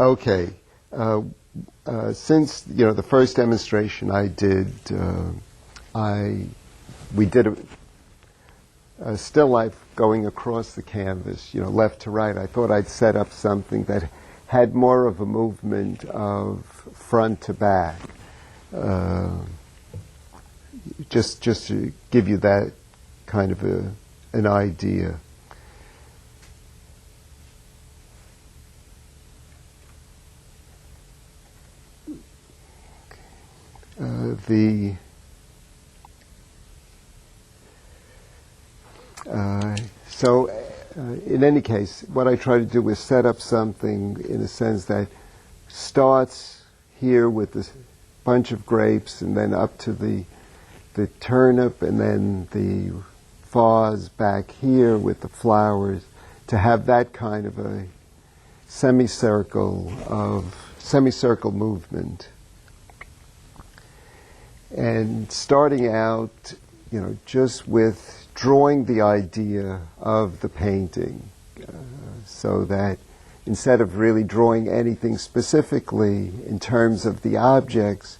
Okay. Since the first demonstration I did, we did a still life going across the canvas, left to right. I thought I'd set up something that had more of a movement of front to back, just to give you that kind of an idea. In any case, what I try to do is set up something in a sense that starts here with this bunch of grapes and then up to the turnip and then the vase back here with the flowers, to have that kind of a semicircle movement. And starting out, just with drawing the idea of the painting, so that instead of really drawing anything specifically in terms of the objects,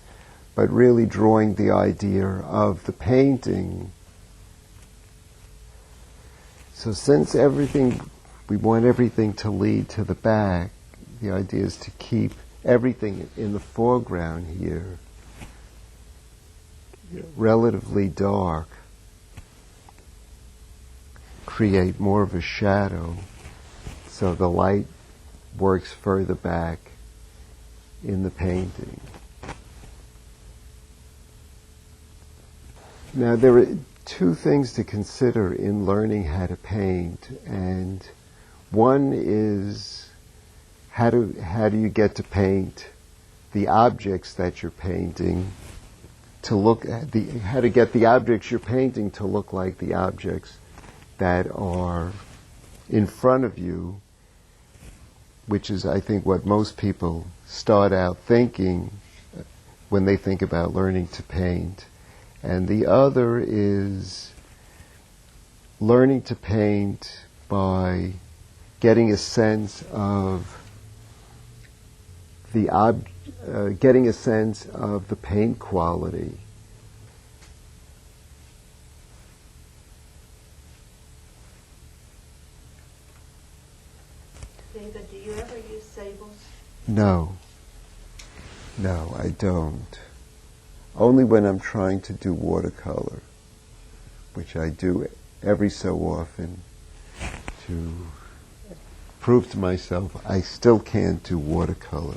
but really drawing the idea of the painting. So since we want everything to lead to the back, the idea is to keep everything in the foreground here relatively dark, create more of a shadow so the light works further back in the painting. Now there are two things to consider in learning how to paint, and one is how do you get to paint the objects that you're painting how to get the objects you're painting to look like the objects that are in front of you, which is, I think, what most people start out thinking when they think about learning to paint. And the other is learning to paint by getting a sense of the paint quality. David, do you ever use sables? No, I don't. Only when I'm trying to do watercolor, which I do every so often to prove to myself I still can't do watercolor.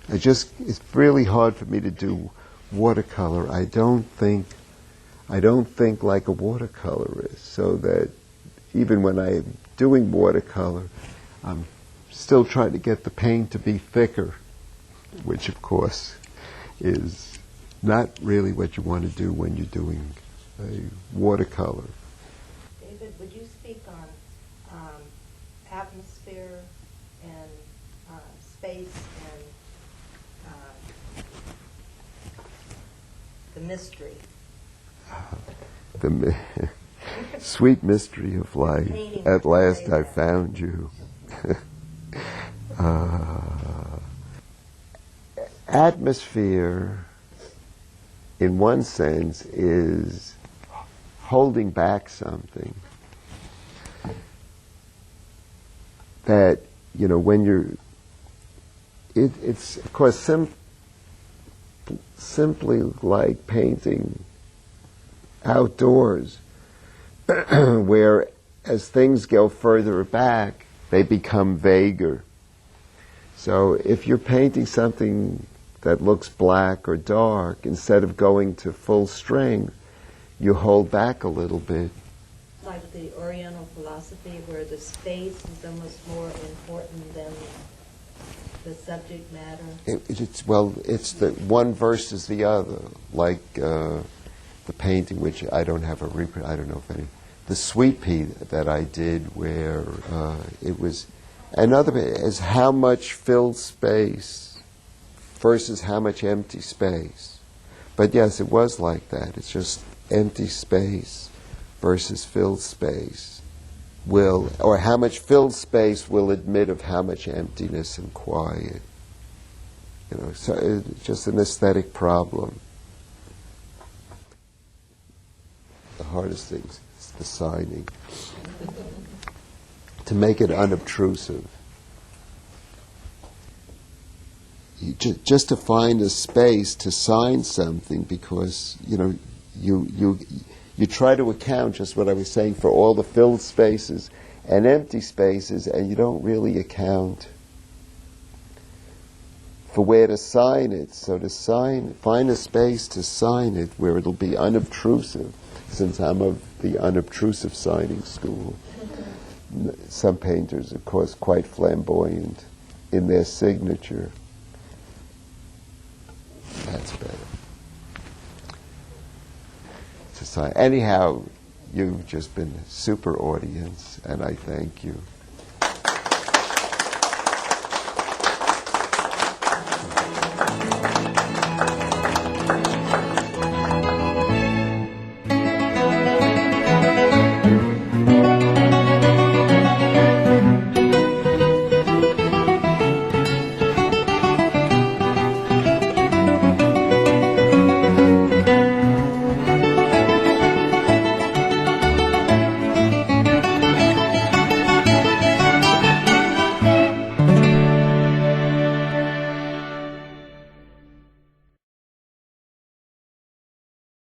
It's really hard for me to do watercolor. I don't think like a watercolorist, so that even when I'm doing watercolor, I'm still trying to get the paint to be thicker, which of course is not really what you want to do when you're doing a watercolor. David, would you speak on atmosphere and space and the mystery? The sweet mystery of life. At last I found you. Atmosphere, in one sense, is holding back something. That, when it's of course simply like painting outdoors, where as things go further back, they become vaguer. So if you're painting something that looks black or dark, instead of going to full strength, you hold back a little bit. Like the Oriental philosophy, where the space is almost more important than the subject matter? It's the one versus the other, like the painting, which I don't have a reprint, I don't know if any, the sweet pea that I did, where it was, another is how much filled space versus how much empty space. But yes, it was like that. It's just empty space versus filled space. will, or how much filled space will admit of how much emptiness and quiet. You know, so it's just an aesthetic problem. The hardest thing is the signing. To make it unobtrusive. Just to find a space to sign something, because you try to account, just what I was saying, for all the filled spaces and empty spaces, and you don't really account for where to sign it. So to find a space to sign it where it'll be unobtrusive, since I'm of the unobtrusive signing school. Some painters, of course, quite flamboyant in their signature. That's better. To sign. Anyhow, you've just been a super audience, and I thank you.